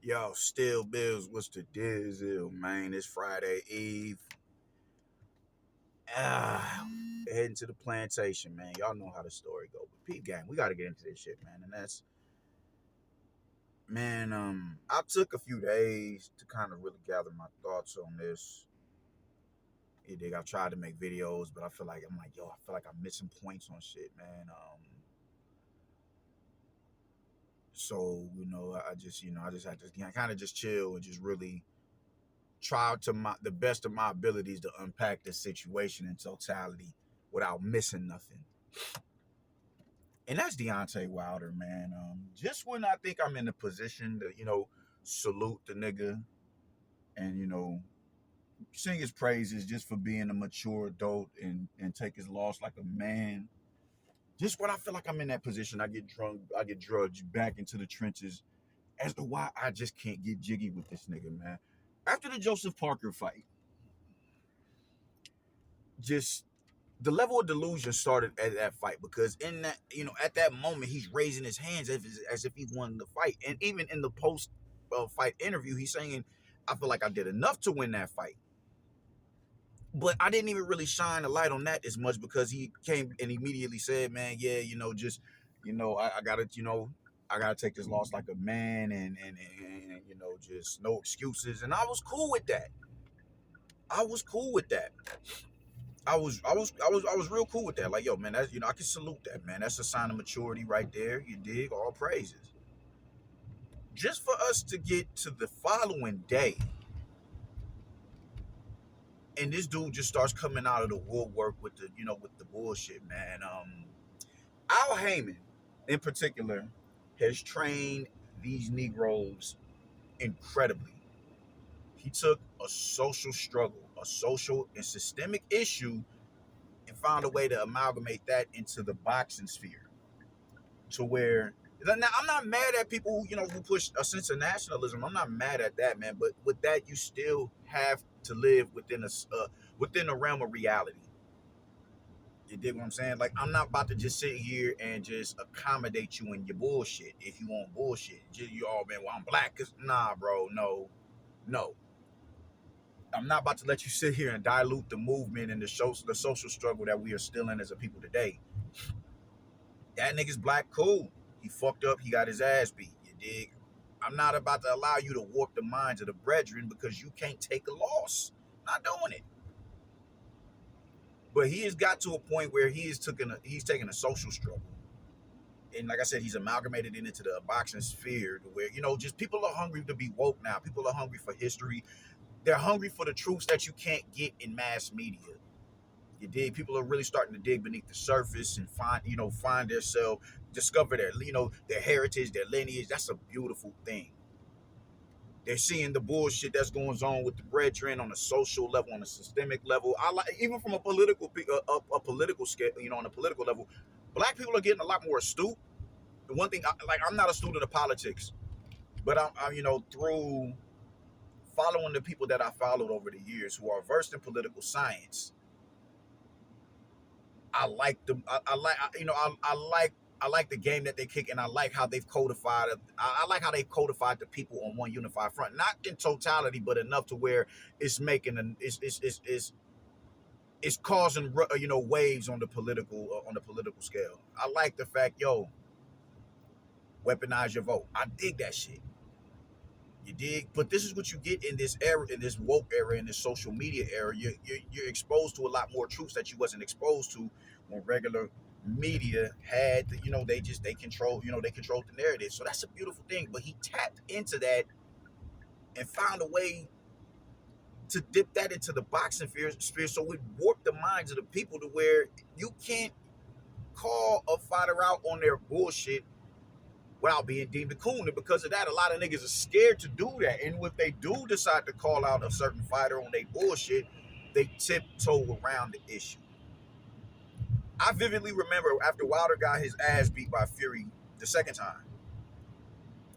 Yo, still Bills, what's the deal, man? It's Friday Eve. Ah, heading to the plantation, man. Y'all know how the story go. But Pete gang, we gotta get into this shit, man. And that's man, I took a few days to kind of really gather my thoughts on this. You dig? I tried to make videos, but I'm like, yo, I feel like I'm missing points on shit, man. So, I just had to kind of just chill and just really try to the best of my abilities to unpack the situation in totality without missing nothing. And that's Deontay Wilder, man. Just when I think I'm in a position to, salute the nigga and, sing his praises just for being a mature adult and take his loss like a man. Just when I feel like I'm in that position, I get drugged back into the trenches as to why I just can't get jiggy with this nigga, man. After the Joseph Parker fight, just the level of delusion started at that fight because in that, at that moment, he's raising his hands as if he won the fight. And even in the post fight interview, he's saying, I feel like I did enough to win that fight. But I didn't even really shine a light on that as much because he came and immediately said, man, yeah, I gotta, I gotta take this loss like a man and just no excuses. And I was cool with that. I was cool with that. I was real cool with that. Like, yo, man, that's I can salute that, man. That's a sign of maturity right there. You dig? All praises. Just for us to get to the following day, and this dude just starts coming out of the woodwork with the bullshit, man. Al Heyman, in particular, has trained these Negroes incredibly. He took a social struggle, a social and systemic issue, and found a way to amalgamate that into the boxing sphere. To where now I'm not mad at people who push a sense of nationalism. I'm not mad at that, man. But with that, you still have to live within a realm of reality. You dig what I'm saying? Like, I'm not about to just sit here and just accommodate you in your bullshit. If you want bullshit, just you all man, well, I'm black. Cause nah, bro, no, no. I'm not about to let you sit here and dilute the movement and the social struggle that we are still in as a people today. That nigga's black, cool. He fucked up. He got his ass beat. You dig? I'm not about to allow you to warp the minds of the brethren because you can't take a loss. Not doing it. But he has got to a point where he's taking a social struggle. And like I said, he's amalgamated it into the boxing sphere to where, just people are hungry to be woke now. People are hungry for history. They're hungry for the truths that you can't get in mass media. You dig? People are really starting to dig beneath the surface and find themselves, discover their heritage, their lineage. That's a beautiful thing. They're seeing the bullshit that's going on with the brethren on a social level, on a systemic level. I like even from a political scale, on a political level. Black people are getting a lot more astute. The one thing, I'm not a student of politics, but I'm through following the people that I followed over the years who are versed in political science. I like them. I like I like the game that they kick, and I like how they've codified. I like how they codified the people on one unified front, not in totality, but enough to where it's making it's causing waves on the political scale. I like the fact, yo, weaponize your vote. I dig that shit. You dig? But this is what you get in this era, in this woke era, in this social media era. You're exposed to a lot more truths that you wasn't exposed to when regular media had. They control. They controlled the narrative. So that's a beautiful thing. But he tapped into that and found a way to dip that into the boxing sphere. So it warped the minds of the people to where you can't call a fighter out on their bullshit without being deemed a coon. And because of that, a lot of niggas are scared to do that. And if they do decide to call out a certain fighter on their bullshit, they tiptoe around the issue. I vividly remember after Wilder got his ass beat by Fury the second time,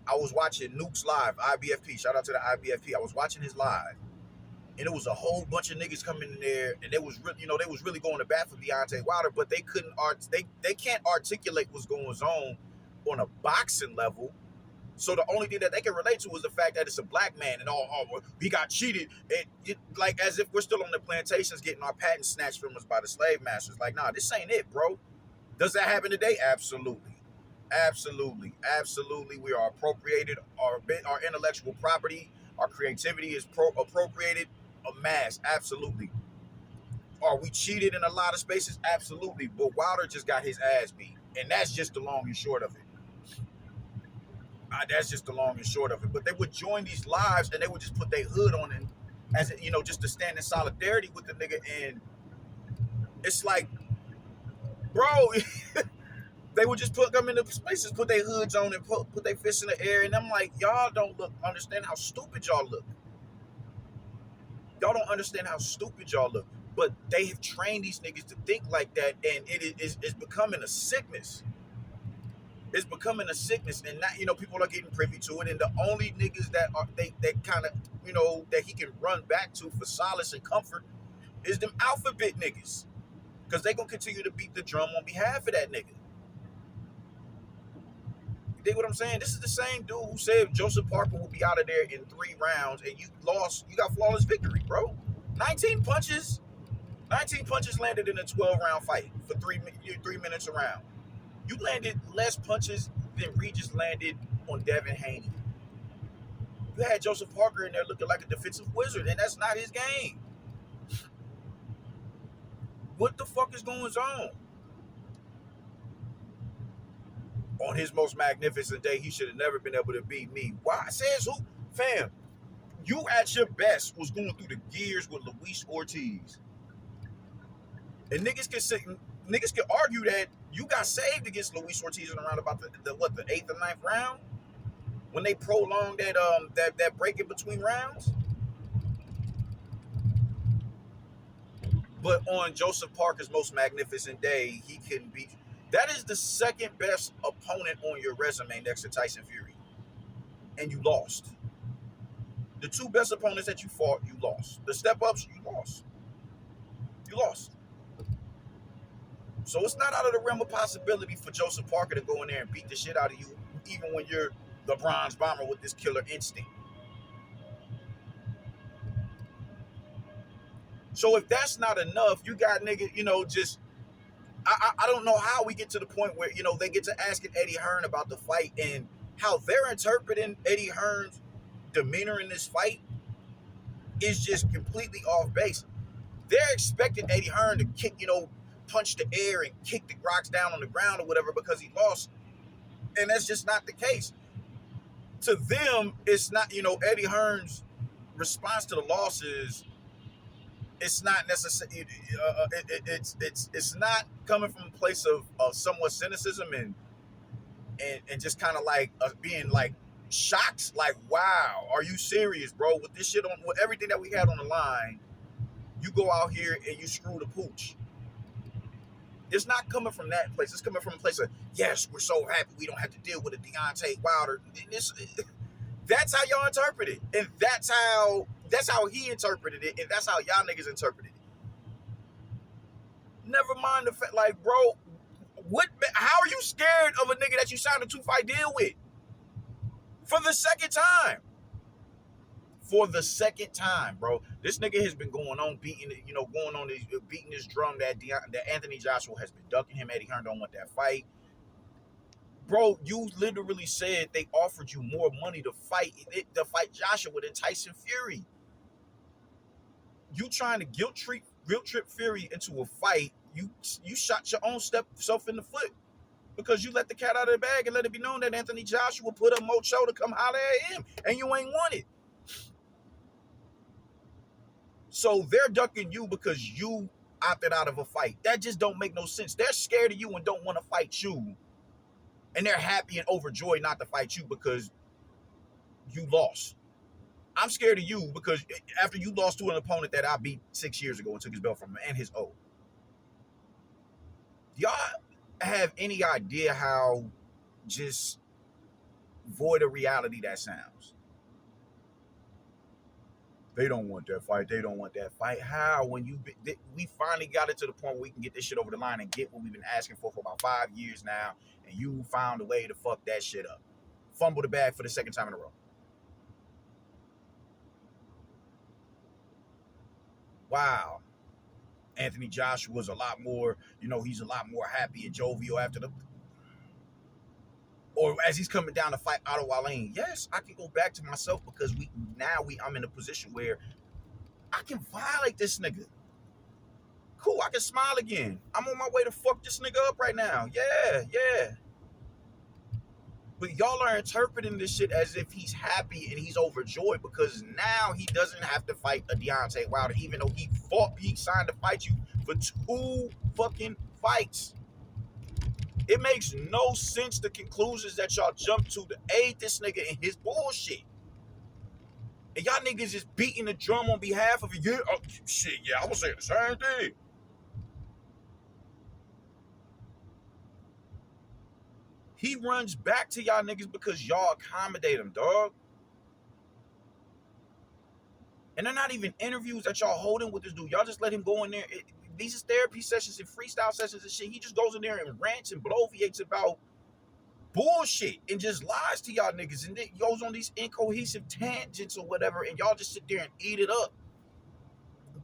I was watching Nuke's live, IBFP. Shout out to the IBFP. I was watching his live. And it was a whole bunch of niggas coming in there, and they was really going to bat for Deontay Wilder, but they couldn't they can't articulate what's going on a boxing level. So the only thing that they can relate to is the fact that it's a black man and well, he got cheated. Like as if we're still on the plantations getting our patents snatched from us by the slave masters. Like, nah, this ain't it, bro. Does that happen today? Absolutely. Absolutely. Absolutely. We are appropriated. Our intellectual property, our creativity is appropriated en masse. Absolutely. Are we cheated in a lot of spaces? Absolutely. But Wilder just got his ass beat. And that's just the long and short of it. That's just the long and short of it. But they would join these lives and they would just put their hood on it as just to stand in solidarity with the nigga. And it's like, bro, they would just put them in the spaces, put their hoods on and put their fists in the air. And I'm like, y'all don't understand how stupid y'all look. Y'all don't understand how stupid y'all look. But they have trained these niggas to think like that, and it's becoming a sickness. It's becoming a sickness, and now people are getting privy to it. And the only niggas that are they kind of that he can run back to for solace and comfort is them alphabet niggas, because they gonna continue to beat the drum on behalf of that nigga. You dig what I'm saying? This is the same dude who said Joseph Parker will be out of there in 3 rounds, and you lost. You got flawless victory, bro. 19 punches landed in a 12-round fight for 3 minutes a round. You landed less punches than Regis landed on Devin Haney. You had Joseph Parker in there looking like a defensive wizard, and that's not his game. What the fuck is going on? On his most magnificent day, he should have never been able to beat me. Why? Says who? Fam, you at your best was going through the gears with Luis Ortiz. And niggas can argue that you got saved against Luis Ortiz in around about the 8th or 9th round, when they prolonged that break in between rounds. But on Joseph Parker's most magnificent day, he couldn't beat you. That is the second best opponent on your resume next to Tyson Fury, and you lost. The 2 best opponents that you fought, you lost. The step-ups, you lost. You lost. So it's not out of the realm of possibility for Joseph Parker to go in there and beat the shit out of you, even when you're the bronze bomber with this killer instinct. So if that's not enough, you got niggas, just I don't know how we get to the point where they get to asking Eddie Hearn about the fight and how they're interpreting Eddie Hearn's demeanor in this fight is just completely off base. They're expecting Eddie Hearn to kick, punch the air and kick the rocks down on the ground or whatever because he lost. And that's just not the case. To them, it's not, Eddie Hearn's response to the losses, it's not necessarily, it's not coming from a place of somewhat cynicism and just kind of like being like shocked, like, wow, are you serious, bro? With this shit with everything that we had on the line, you go out here and you screw the pooch. It's not coming from that place. It's coming from a place of, yes, we're so happy we don't have to deal with a Deontay Wilder. That's how y'all interpret it. And that's how he interpreted it. And that's how y'all niggas interpreted it. Never mind the fact, like, bro, how are you scared of a nigga that you signed a 2-fight deal with? For the second time. For the second time, bro. This nigga has been going on beating this drum that Anthony Joshua has been ducking him. Eddie Hearn don't want that fight. Bro, you literally said they offered you more money to fight Joshua than Tyson Fury. You trying to guilt trip Fury into a fight. You shot your own self in the foot because you let the cat out of the bag and let it be known that Anthony Joshua put up more show to come holler at him, and you ain't want it. So they're ducking you because you opted out of a fight. That just don't make no sense. They're scared of you and don't want to fight you. And they're happy and overjoyed not to fight you because you lost. I'm scared of you because after you lost to an opponent that I beat 6 years ago and took his belt from him and his O. Y'all have any idea how just void of reality that sounds? They don't want that fight. They don't want that fight. How? When we finally got it to the point where we can get this shit over the line and get what we've been asking for about 5 years now, and you found a way to fuck that shit up. fumble the bag for the second time in a row. Wow. Anthony Joshua's a lot more, he's a lot more happy and jovial after the, or as he's coming down to fight Ottawa Lane. Yes, I can go back to myself because I'm in a position where I can violate this nigga. Cool, I can smile again. I'm on my way to fuck this nigga up right now. Yeah, yeah. But y'all are interpreting this shit as if he's happy and he's overjoyed because now he doesn't have to fight a Deontay Wilder, even though he signed to fight you for 2 fucking fights. It makes no sense, the conclusions that y'all jump to aid this nigga in his bullshit. And y'all niggas is beating the drum on behalf of it. Yeah, shit, yeah, I was saying the same thing. He runs back to y'all niggas because y'all accommodate him, dog. And they're not even interviews that y'all holding with this dude. Y'all just let him go in there. These is therapy sessions and freestyle sessions and shit. He just goes in there and rants and bloviates about bullshit and just lies to y'all niggas and then goes on these incohesive tangents or whatever, and y'all just sit there and eat it up.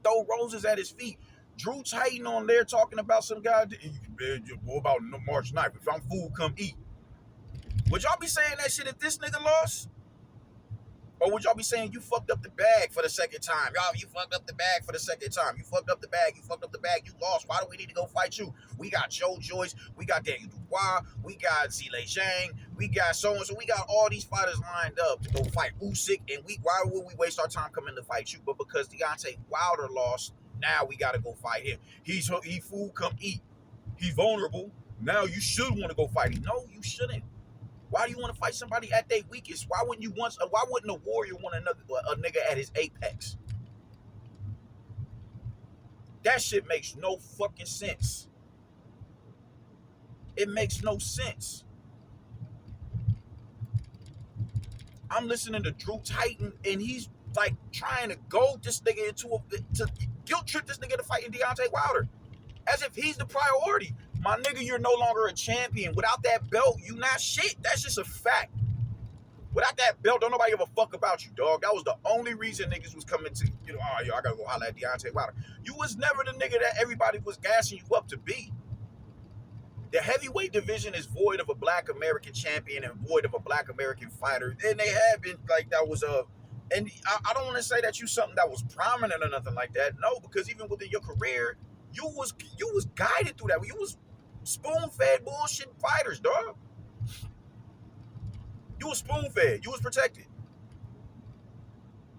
Throw roses at his feet. Drew Titan on there talking about some guy. What about March 9th? If I'm food, come eat. Would y'all be saying that shit if this nigga lost? Or would y'all be saying you fucked up the bag for the second time? Y'all, you fucked up the bag for the second time. You fucked up the bag. You fucked up the bag. You lost. Why do we need to go fight you? We got Joe Joyce. We got Daniel Dubois. We got Zile Zhang. We got so-and-so. We got all these fighters lined up to go fight Usyk. And why would we waste our time coming to fight you? But because Deontay Wilder lost, now we got to go fight him. He food, come eat. He's vulnerable. Now you should want to go fight him. No, you shouldn't. Why do you want to fight somebody at their weakest? Why wouldn't a warrior want a nigga at his apex? That shit makes no fucking sense. It makes no sense. I'm listening to Drew Titan and he's like trying to goad this nigga to guilt trip this nigga to fighting Deontay Wilder. As if he's the priority. My nigga, you're no longer a champion. Without that belt, you not shit. That's just a fact. Without that belt, don't nobody give a fuck about you, dog. That was the only reason niggas was coming to, I gotta go holler at Deontay Wilder. You was never the nigga that everybody was gassing you up to be. The heavyweight division is void of a black American champion and void of a black American fighter. And they have been, like, that was and I don't want to say that you something that was prominent or nothing like that. No, because even within your career, you was guided through that. You was spoon-fed bullshit fighters, dog. You was spoon-fed. You was protected.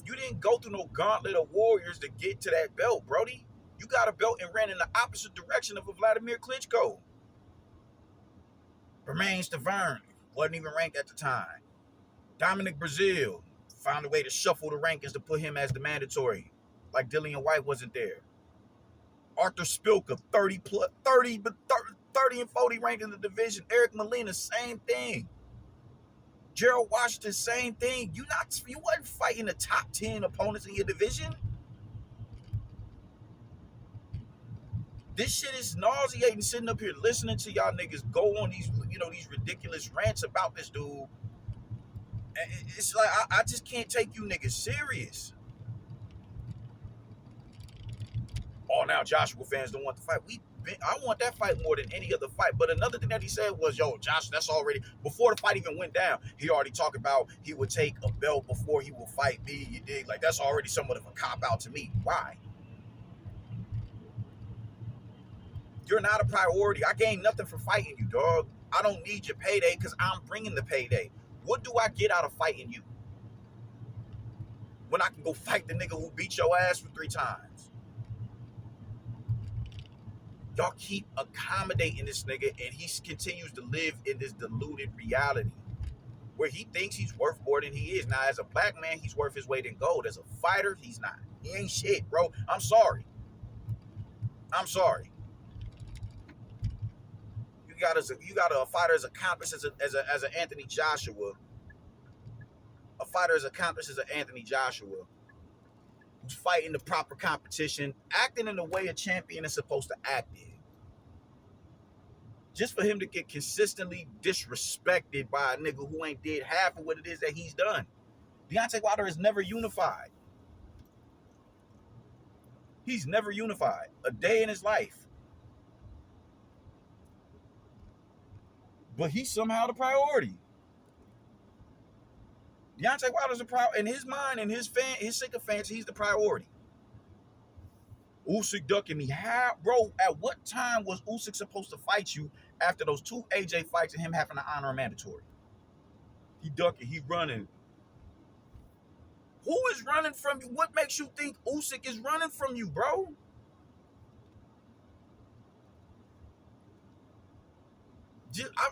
You didn't go through no gauntlet of warriors to get to that belt, Brody. You got a belt and ran in the opposite direction of a Vladimir Klitschko. Romain Stavern wasn't even ranked at the time. Dominic Brazil found a way to shuffle the rankings to put him as the mandatory, like Dillian White wasn't there. Arthur Spilka, 30 and 40 ranked in the division. Eric Molina, same thing. Gerald Washington, same thing. You wasn't fighting the top 10 opponents in your division. This shit is nauseating sitting up here listening to y'all niggas go on these, these ridiculous rants about this dude. It's like, I just can't take you niggas serious. Oh, now Joshua fans don't want the fight. I want that fight more than any other fight. But another thing that he said was, yo, Josh, that's already, before the fight even went down, he already talked about he would take a belt before he will fight me. You dig? Like, that's already somewhat of a cop-out to me. Why? You're not a priority. I gained nothing for fighting you, dog. I don't need your payday because I'm bringing the payday. What do I get out of fighting you? When I can go fight the nigga who beat your ass for 3 times. Y'all keep accommodating this nigga and he continues to live in this deluded reality where he thinks he's worth more than he is. Now, as a black man, he's worth his weight in gold. As a fighter, he's not. He ain't shit, bro. I'm sorry. You got a fighter as accomplished as an Anthony Joshua. A fighter as accomplished as an Anthony Joshua who's fighting the proper competition, acting in the way a champion is supposed to act in. Just for him to get consistently disrespected by a nigga who ain't did half of what it is that he's done. Deontay Wilder is never unified. He's never unified a day in his life. But he's somehow the priority. Deontay Wilder's a priority. In his mind, in his sycophants, he's the priority. Usyk ducking me. How, bro, at what time was Usyk supposed to fight you after those 2 AJ fights and him having to honor a mandatory? He ducking, he running. Who is running from you? What makes you think Usyk is running from you, bro?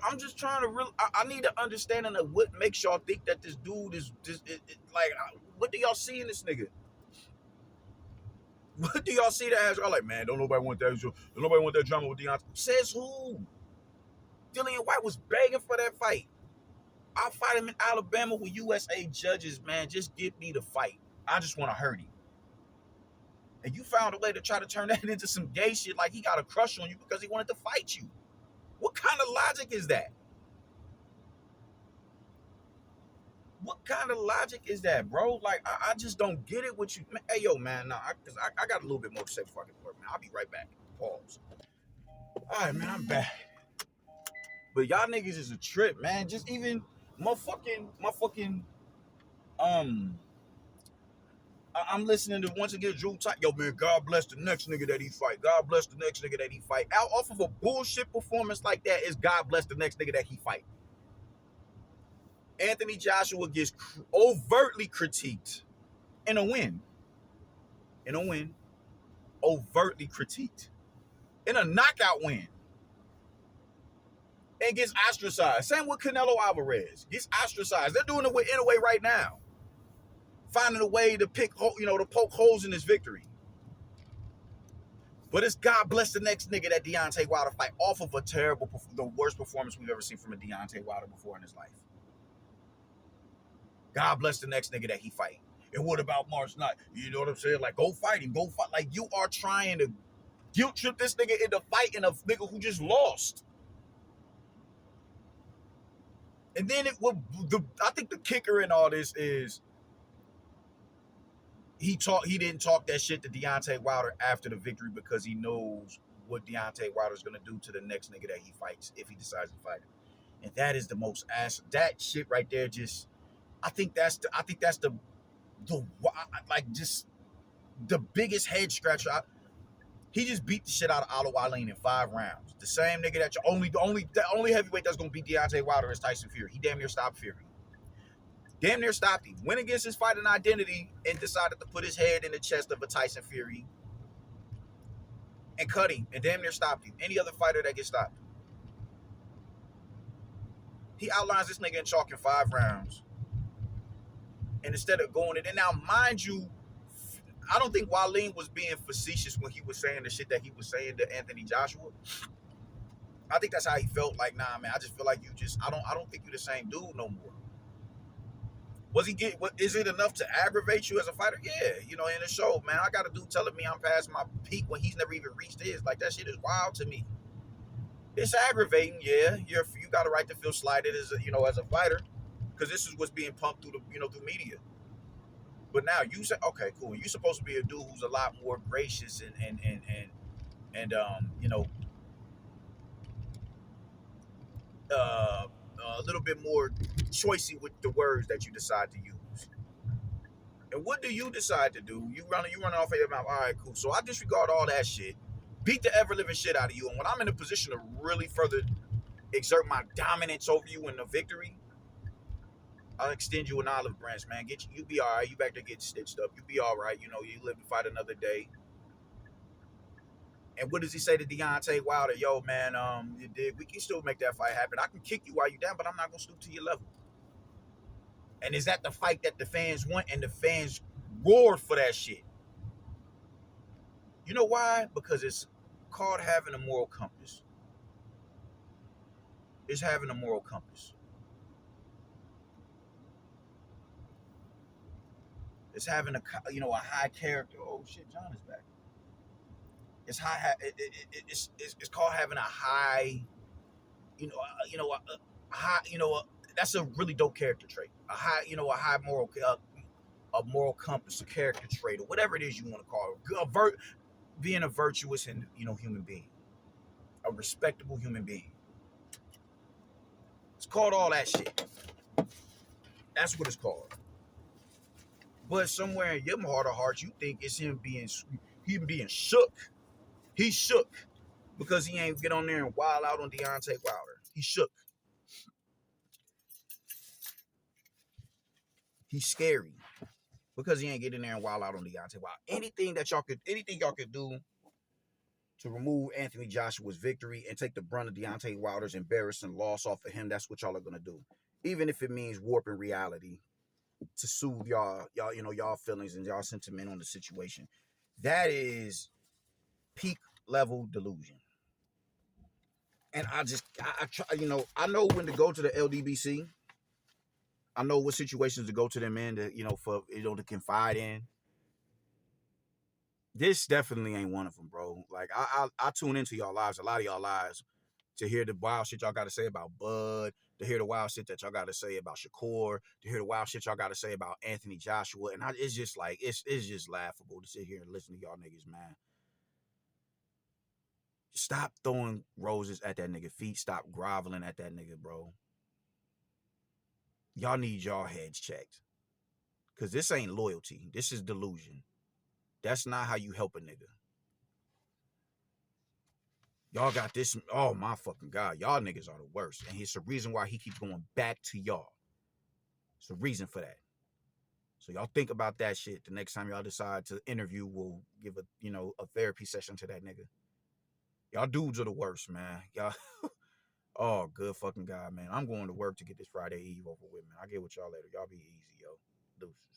I'm just trying to I need to understanding of what makes y'all think that this dude is just like, what do y'all see in this nigga? What do y'all see that as? Y'all like, man, don't nobody want that. Don't nobody want that drama with Deontay. Says who? Dillian White was begging for that fight. I'll fight him in Alabama with USA judges, man. Just give me the fight. I just want to hurt him. And you found a way to try to turn that into some gay shit like he got a crush on you because he wanted to fight you. What kind of logic is that? What kind of logic is that, bro? Like, I just don't get it with you. Man, hey, yo, man, nah, because I got a little bit more to say before I get to work, man. I'll be right back. Pause. All right, man, I'm back. But y'all niggas is a trip, man. Just even I'm listening to once again Drew Tight. Yo, man, God bless the next nigga that he fight. God bless the next nigga that he fight. Out off of a bullshit performance like that is God bless the next nigga that he fight. Anthony Joshua gets overtly critiqued in a win. Overtly critiqued. In a knockout win. And gets ostracized. Same with Canelo Alvarez. Gets ostracized. They're doing it with Inoue right now. Finding a way to to poke holes in his victory. But it's God bless the next nigga that Deontay Wilder fight off of the worst performance we've ever seen from a Deontay Wilder before in his life. God bless the next nigga that he fight. And what about March 9th? You know what I'm saying? Like, go fight him. Go fight. Like, you are trying to guilt trip this nigga into fighting a nigga who just lost. And then I think the kicker in all this is he didn't talk that shit to Deontay Wilder after the victory because he knows what Deontay Wilder's gonna do to the next nigga that he fights if he decides to fight him. And that is the most that shit right there. Just I think that's the like just the biggest head scratcher. He just beat the shit out of Al in 5 rounds. The same nigga that the only heavyweight that's gonna beat Deontay Wilder is Tyson Fury. He damn near stopped Fury. Damn near stopped him. Went against his fighting identity and decided to put his head in the chest of a Tyson Fury and cut him and damn near stopped him. Any other fighter that gets stopped. He outlines this nigga in chalk in 5 rounds. And instead of going it, and now mind you, I don't think Wallin was being facetious when he was saying the shit that he was saying to Anthony Joshua. I think that's how he felt. Like, nah, man, I just feel like I don't think you're the same dude no more. Is it enough to aggravate you as a fighter? Yeah, in the show, man, I got a dude telling me I'm past my peak when he's never even reached his. Like, that shit is wild to me. It's aggravating, yeah. You got a right to feel slighted as a fighter, because this is what's being pumped through through media. But now you say, okay, cool. You're supposed to be a dude who's a lot more gracious and a little bit more choicey with the words that you decide to use. And what do you decide to do? You running off of your mouth. All right, cool. So I disregard all that shit, beat the ever living shit out of you, and when I'm in a position to really further exert my dominance over you in the victory, I'll extend you an olive branch, man. You be all right. You back there getting stitched up. You be all right. You live to fight another day. And what does he say to Deontay Wilder? Yo, man, we can still make that fight happen. I can kick you while you're down, but I'm not going to stoop to your level. And is that the fight that the fans want? And the fans roared for that shit. You know why? Because it's called having a moral compass. It's having a moral compass. It's having a high character. Oh shit, John is back. It's high. It's called having a high high, that's a really dope character trait. A high moral, a moral compass, a character trait, or whatever it is you want to call it. Being a virtuous and human being, a respectable human being. It's called all that shit. That's what it's called. But somewhere in your heart of hearts, you think it's him being shook. He's shook because he ain't get on there and wild out on Deontay Wilder. He shook. He's scary because he ain't getting there and wild out on Deontay Wilder. Anything y'all could do to remove Anthony Joshua's victory and take the brunt of Deontay Wilder's embarrassing loss off of him, that's what y'all are gonna do. Even if it means warping reality to soothe y'all feelings and y'all sentiment on the situation. That is peak level delusion. And I try, I know when to go to the LDBC. I know what situations to go to them in to confide in. This definitely ain't one of them, bro. Like I tune into y'all lives, a lot of y'all lives, to hear the wild shit y'all got to say about Bud, to hear the wild shit that y'all got to say about Shakur, to hear the wild shit y'all got to say about Anthony Joshua, and it's just like it's just laughable to sit here and listen to y'all niggas, man. Stop throwing roses at that nigga feet. Stop groveling at that nigga, bro. Y'all need y'all heads checked, cause this ain't loyalty. This is delusion. That's not how you help a nigga. Y'all got this. Oh my fucking god, y'all niggas are the worst, and it's the reason why he keeps going back to y'all. It's a reason for that. So y'all think about that shit the next time y'all decide to interview. We'll give a therapy session to that nigga. Y'all dudes are the worst, man. Y'all. Oh, good fucking god, man. I'm going to work to get this Friday Eve over with, man. I'll get with y'all later. Y'all be easy, yo. Deuces.